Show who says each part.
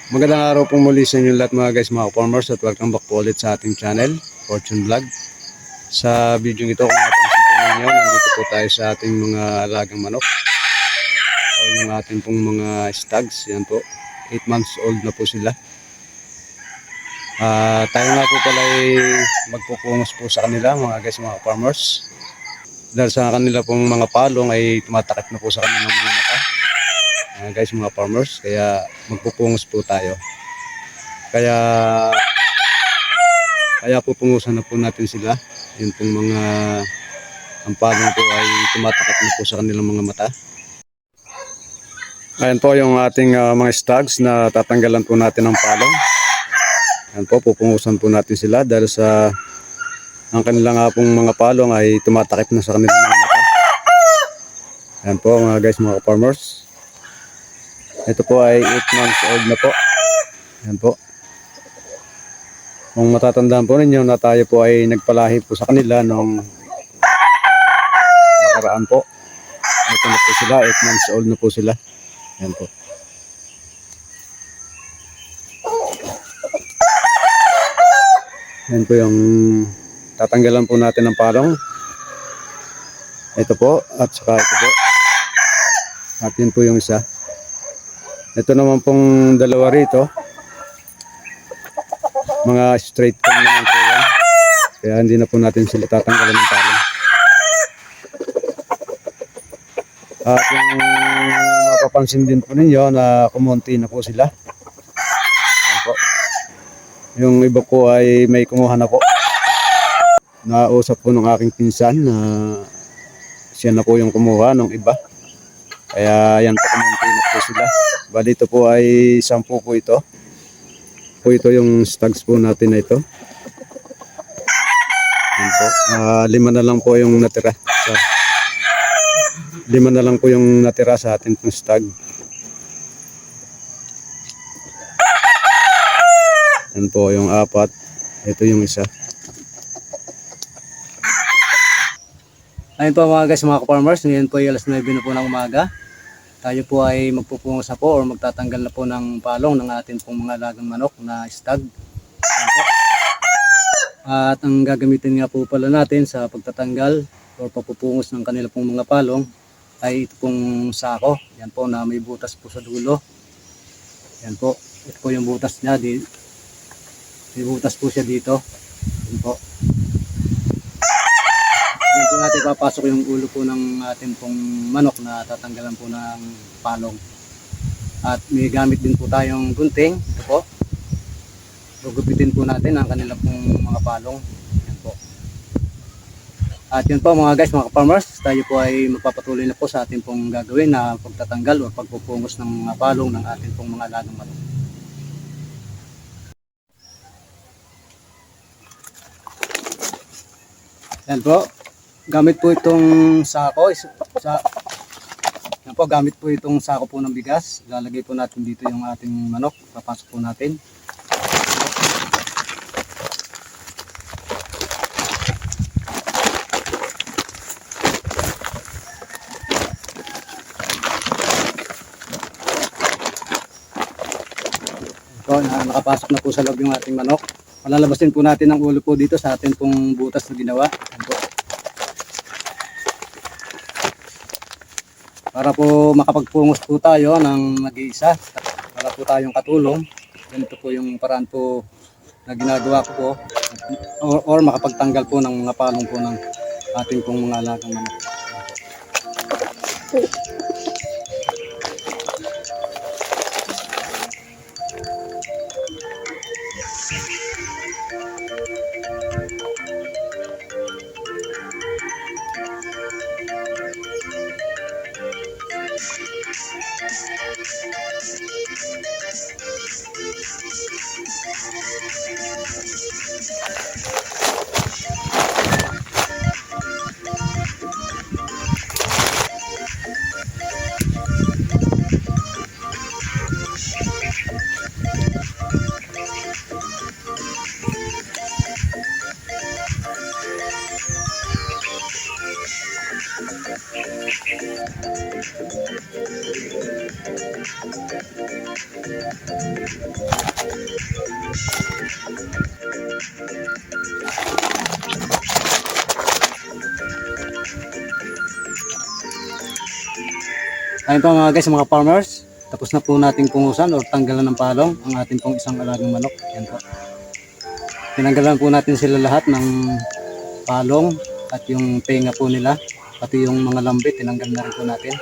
Speaker 1: Magandang araw po muli sa inyo lahat mga guys, mga farmers, at welcome back po ulit sa ating channel, Fortune Vlog. Sa video ito, kung napansin po ninyo, nandito po tayo sa ating mga alagang manok o yung ating pong mga stags. Yan po, 8 months old na po sila. Tayo nga po pala ay magpupungos po sa kanila mga guys, mga farmers, dahil sa kanila pong mga palong ay tumatakip na po sa kanilang mga mata. Guys, mga farmers, kaya magpupungos po tayo. Kaya pupungusan na po natin sila. Yun pong mga ampalong po ay tumatakip na po sa kanilang mga mata. Ayan po yung ating mga stags na tatanggalan po natin ng palong. Ayan po, pupungusan po natin sila dahil sa ang kanilang pong mga palong ay tumatakip na sa kanilang mga mata. Ayan po mga guys, mga farmers. Ito po ay 8 months old na po. Ayan po. Kung matatandaan po ninyo na tayo po ay nagpalahi po sa kanila nung nakaraan po. Ito na po sila, 8 months old na po sila. Ayan po. Ayan po yung tatanggalan po natin ng palong. Ito po, at saka ito po. At yun po yung isa. Ito naman pong dalawa rito, mga straight pong naman po yan. Kaya hindi na po natin sila tatanggalan ng palong. At yung mapapansin din po ninyo na kumunti na po sila. Ayan po. Yung iba po ay may kumuha na po. Nausap po ng aking pinsan na siya na po yung kumuha ng iba. Kaya yan po, kumunti na po sila. Bali ito po ay 10 po ito. Po ito yung stags po natin na ito. Yan po. 5 na lang po yung natira. 5 na lang po yung natira sa atin pong stag. Yan po yung 4. Ito yung isa.
Speaker 2: Ayun po mga guys, mga farmers, ngayon po ay alas 9 na po ng umaga. Tayo po ay magpupungos na po o magtatanggal na po ng palong ng ating pong mga alagang manok na stag. At ang gagamitin nga po pala natin sa pagtatanggal o papupungos ng kanila pong mga palong ay ito pong sako. Yan po na may butas po sa dulo. Yan po, ito po yung butas niya. May butas po siya dito. Yan po. Yan po natin papasok yung ulo po ng ating pong manok na tatanggalan po ng palong. At may gamit din po tayong gunting. Ito po. Gugupitin po natin ang kanilang pong mga palong. Yan po. At yun po mga guys, mga farmers, tayo po ay magpapatuloy na po sa ating pong gagawin na pagtatanggal o pagpupungos ng mga palong ng ating pong mga alagang manok. Yan po. Gamit po itong sako. Yan po, gamit po itong sako po ng bigas. Lalagay po natin dito yung ating manok. Papasok po natin. Ito, nakapasok na po sa loob yung ating manok. Palalabasin po natin ang ulo po dito sa ating pong butas na ginawa. Yan po. Para po makapagpungos po tayo ng nag-iisa, para po tayong katulong. Ganito po yung paraan po na ginagawa ko po, or makapagtanggal po ng mga palong po ng ating pong mga alagang manok. Ayun po mga guys, mga farmers, tapos na po nating pungusan o tanggalan ng palong ang ating pong isang alagang manok. Yan po. Tinanggalan po natin sila lahat ng palong at yung tenga po nila, pati yung mga lambit, tinanggal na rin po natin.